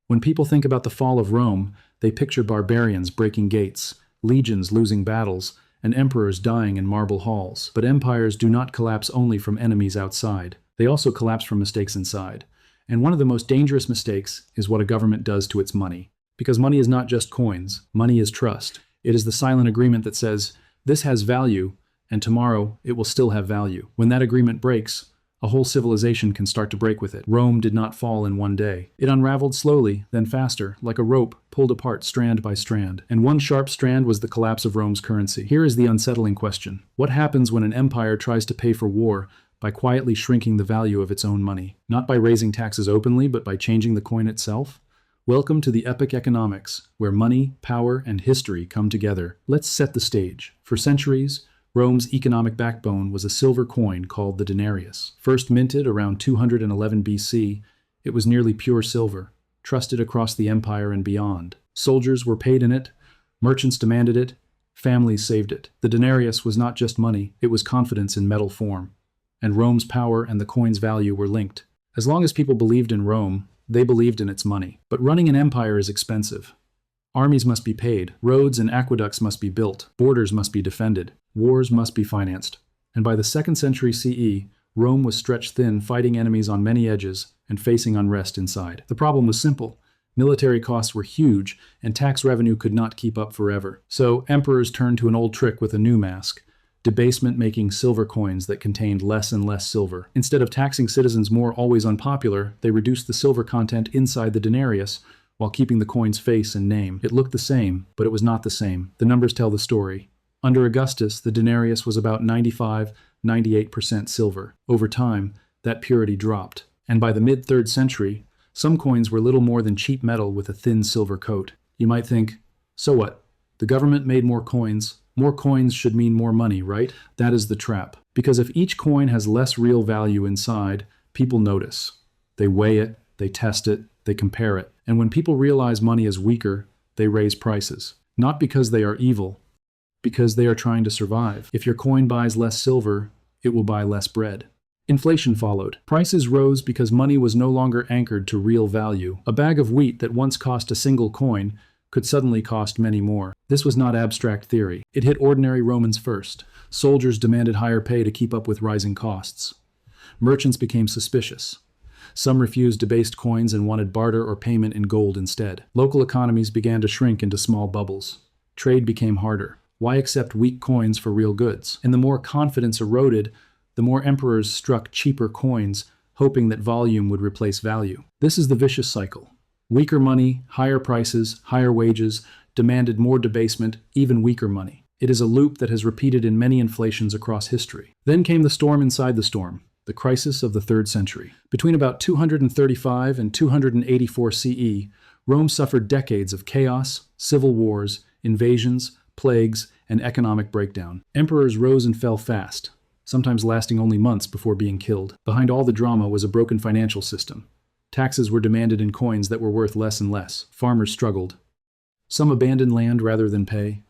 When people think about the fall of Rome, they picture barbarians breaking gates, legions losing battles, and emperors dying in marble halls. But empires do not collapse only from enemies outside. They also collapse from mistakes inside. And one of the most dangerous mistakes is what a government does to its money. Because money is not just coins, money is trust. It is the silent agreement that says, this has value, and tomorrow it will still have value. When that agreement breaks, a whole civilization can start to break with it. Rome did not fall in one day. It unraveled slowly, then faster, like a rope pulled apart strand by strand. And one sharp strand was the collapse of Rome's currency. Here is the unsettling question. What happens when an empire tries to pay for war by quietly shrinking the value of its own money? Not by raising taxes openly, but by changing the coin itself? Welcome to the Epoch Economics, where money, power, and history come together. Let's set the stage. For centuries, Rome's economic backbone was a silver coin called the denarius. First minted around 211 BC, it was nearly pure silver, trusted across the empire and beyond. Soldiers were paid in it, merchants demanded it, families saved it. The denarius was not just money, it was confidence in metal form. And Rome's power and the coin's value were linked. As long as people believed in Rome, they believed in its money. But running an empire is expensive. Armies must be paid, roads and aqueducts must be built, borders must be defended, wars must be financed. And by the 2nd century CE, Rome was stretched thin, fighting enemies on many edges and facing unrest inside. The problem was simple. Military costs were huge, and tax revenue could not keep up forever. So emperors turned to an old trick with a new mask: debasement, making silver coins that contained less and less silver. Instead of taxing citizens more, always unpopular, they reduced the silver content inside the denarius while keeping the coin's face and name. It looked the same, but it was not the same. The numbers tell the story. Under Augustus, the denarius was about 95–98% silver. Over time, that purity dropped. And by the mid-3rd century, some coins were little more than cheap metal with a thin silver coat. You might think, so what? The government made more coins. More coins should mean more money, right? That is the trap. Because if each coin has less real value inside, people notice. They weigh it, they test it, they compare it. And when people realize money is weaker, they raise prices. Not because they are evil, because they are trying to survive. If your coin buys less silver, it will buy less bread. Inflation followed. Prices rose because money was no longer anchored to real value. A bag of wheat that once cost a single coin could suddenly cost many more. This was not abstract theory. It hit ordinary Romans first. Soldiers demanded higher pay to keep up with rising costs. Merchants became suspicious. Some refused debased coins and wanted barter or payment in gold instead. Local economies began to shrink into small bubbles. Trade became harder. Why accept weak coins for real goods? And the more confidence eroded, the more emperors struck cheaper coins, hoping that volume would replace value. This is the vicious cycle. Weaker money, higher prices, higher wages, demanded more debasement, even weaker money. It is a loop that has repeated in many inflations across history. Then came the storm inside the storm. The crisis of the 3rd century. Between about 235 and 284 CE, Rome suffered decades of chaos, civil wars, invasions, plagues, and economic breakdown. Emperors rose and fell fast, sometimes lasting only months before being killed. Behind all the drama was a broken financial system. Taxes were demanded in coins that were worth less and less. Farmers struggled. Some abandoned land rather than pay.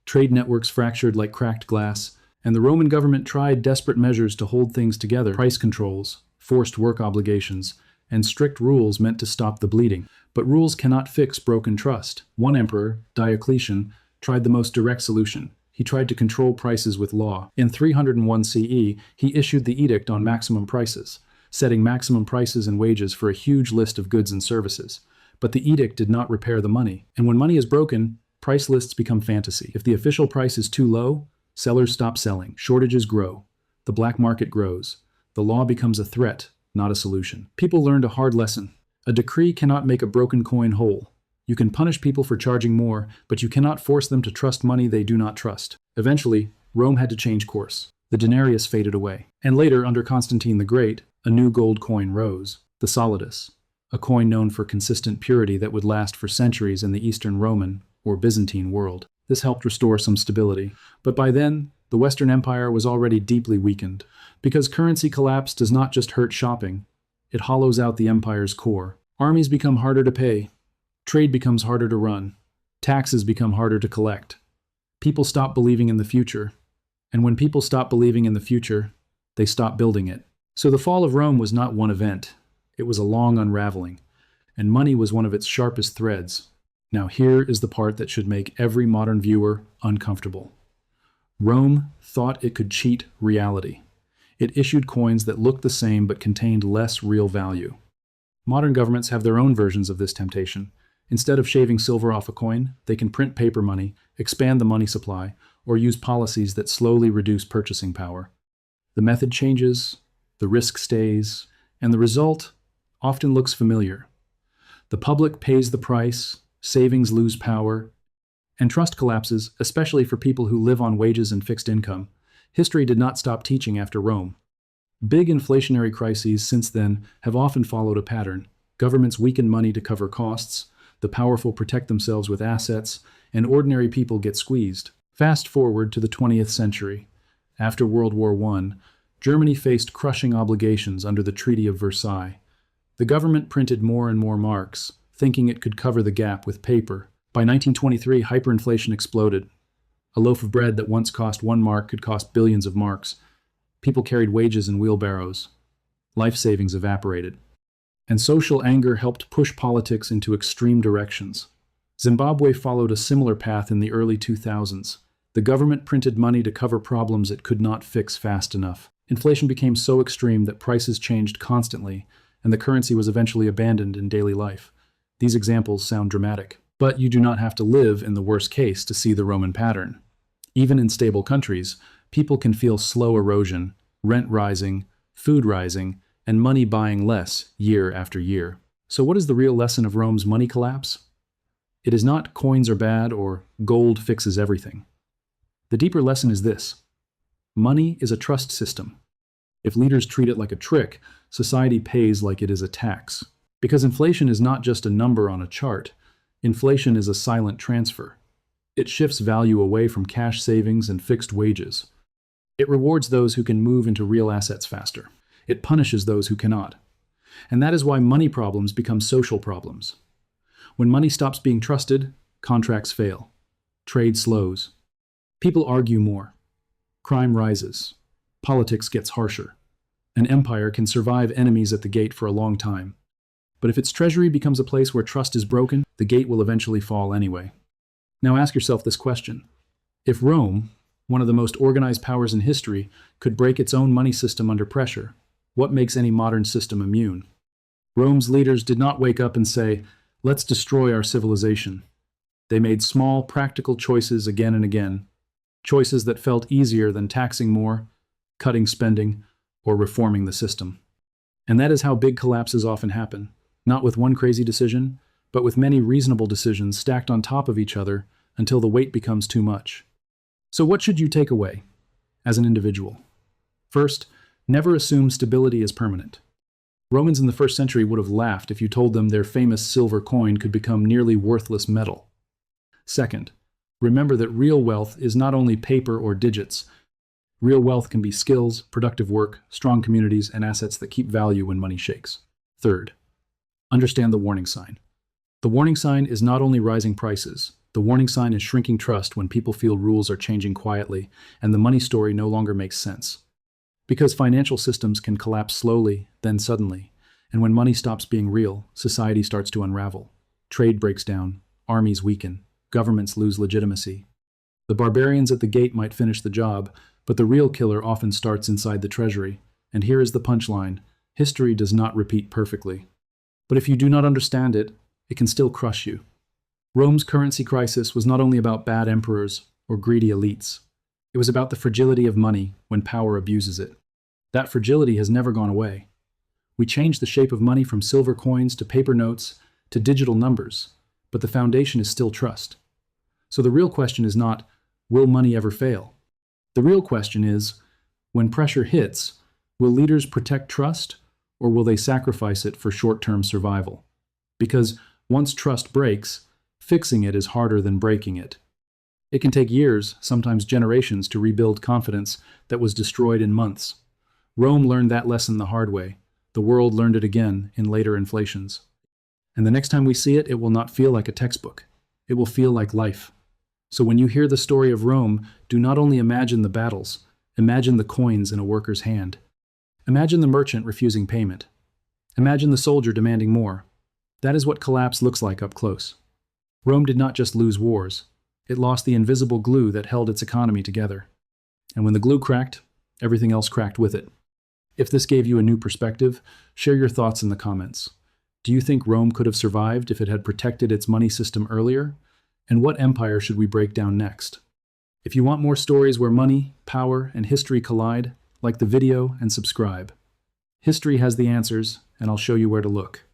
Trade networks fractured like cracked glass. And the Roman government tried desperate measures to hold things together: price controls, forced work obligations, and strict rules meant to stop the bleeding. But rules cannot fix broken trust. One emperor, Diocletian, tried the most direct solution. He tried to control prices with law. In 301 CE, he issued the Edict on Maximum Prices, setting maximum prices and wages for a huge list of goods and services. But the edict did not repair the money. And when money is broken, price lists become fantasy. If the official price is too low, sellers stop selling, shortages grow, the black market grows. The law becomes a threat, not a solution. People learned a hard lesson. A decree cannot make a broken coin whole. You can punish people for charging more, but you cannot force them to trust money they do not trust. Eventually, Rome had to change course. The denarius faded away. And later, under Constantine the Great, a new gold coin rose, the solidus, a coin known for consistent purity that would last for centuries in the Eastern Roman or Byzantine world. This helped restore some stability. But by then, the Western Empire was already deeply weakened. Because currency collapse does not just hurt shopping, it hollows out the empire's core. Armies become harder to pay. Trade becomes harder to run. Taxes become harder to collect. People stop believing in the future. And when people stop believing in the future, they stop building it. So the fall of Rome was not one event. It was a long unraveling. and money was one of its sharpest threads. Now here is the part that should make every modern viewer uncomfortable. Rome thought it could cheat reality. It issued coins that looked the same but contained less real value. Modern governments have their own versions of this temptation. Instead of shaving silver off a coin, they can print paper money, expand the money supply, or use policies that slowly reduce purchasing power. The method changes, the risk stays, and the result often looks familiar. The public pays the price, savings lose power, and trust collapses, especially for people who live on wages and fixed income. History did not stop teaching after Rome. Big inflationary crises since then have often followed a pattern. Governments weaken money to cover costs, the powerful protect themselves with assets, and ordinary people get squeezed. Fast forward to the 20th century. After World War I, Germany faced crushing obligations under the Treaty of Versailles. The government printed more and more marks, thinking it could cover the gap with paper. By 1923, hyperinflation exploded. A loaf of bread that once cost 1 mark could cost billions of marks. People carried wages in wheelbarrows. Life savings evaporated. And social anger helped push politics into extreme directions. Zimbabwe followed a similar path in the early 2000s. The government printed money to cover problems it could not fix fast enough. Inflation became so extreme that prices changed constantly, and the currency was eventually abandoned in daily life. These examples sound dramatic, but you do not have to live in the worst case to see the Roman pattern. Even in stable countries, people can feel slow erosion, rent rising, food rising, and money buying less year after year. So what is the real lesson of Rome's money collapse? It is not coins are bad or gold fixes everything. The deeper lesson is this: money is a trust system. If leaders treat it like a trick, society pays like it is a tax. Because inflation is not just a number on a chart. Inflation is a silent transfer. It shifts value away from cash savings and fixed wages. It rewards those who can move into real assets faster. It punishes those who cannot. And that is why money problems become social problems. When money stops being trusted, contracts fail. Trade slows. People argue more. Crime rises. Politics gets harsher. An empire can survive enemies at the gate for a long time. But if its treasury becomes a place where trust is broken, the gate will eventually fall anyway. Now ask yourself this question. If Rome, one of the most organized powers in history, could break its own money system under pressure, what makes any modern system immune? Rome's leaders did not wake up and say, "Let's destroy our civilization." They made small, practical choices again and again, choices that felt easier than taxing more, cutting spending, or reforming the system. And that is how big collapses often happen, not with one crazy decision, but with many reasonable decisions stacked on top of each other until the weight becomes too much. So what should you take away as an individual? First, never assume stability is permanent. Romans in the 1st century would have laughed if you told them their famous silver coin could become nearly worthless metal. Second, remember that real wealth is not only paper or digits. Real wealth can be skills, productive work, strong communities, and assets that keep value when money shakes. Third, understand the warning sign. The warning sign is not only rising prices. The warning sign is shrinking trust when people feel rules are changing quietly and the money story no longer makes sense. Because financial systems can collapse slowly, then suddenly, and when money stops being real, society starts to unravel. Trade breaks down, armies weaken, governments lose legitimacy. The barbarians at the gate might finish the job, but the real killer often starts inside the treasury. And here is the punchline: history does not repeat perfectly. But if you do not understand it, it can still crush you. Rome's currency crisis was not only about bad emperors or greedy elites. It was about the fragility of money when power abuses it. That fragility has never gone away. We changed the shape of money from silver coins to paper notes to digital numbers, but the foundation is still trust. So the real question is not, will money ever fail? The real question is, when pressure hits, will leaders protect trust or will they sacrifice it for short-term survival? Because once trust breaks, fixing it is harder than breaking it. It can take years, sometimes generations, to rebuild confidence that was destroyed in months. Rome learned that lesson the hard way. The world learned it again in later inflations. And the next time we see it, it will not feel like a textbook. It will feel like life. So when you hear the story of Rome, do not only imagine the battles, imagine the coins in a worker's hand. Imagine the merchant refusing payment. Imagine the soldier demanding more. That is what collapse looks like up close. Rome did not just lose wars, it lost the invisible glue that held its economy together. And when the glue cracked, everything else cracked with it. If this gave you a new perspective, share your thoughts in the comments. Do you think Rome could have survived if it had protected its money system earlier? And what empire should we break down next? If you want more stories where money, power, and history collide, like the video and subscribe. History has the answers, and I'll show you where to look.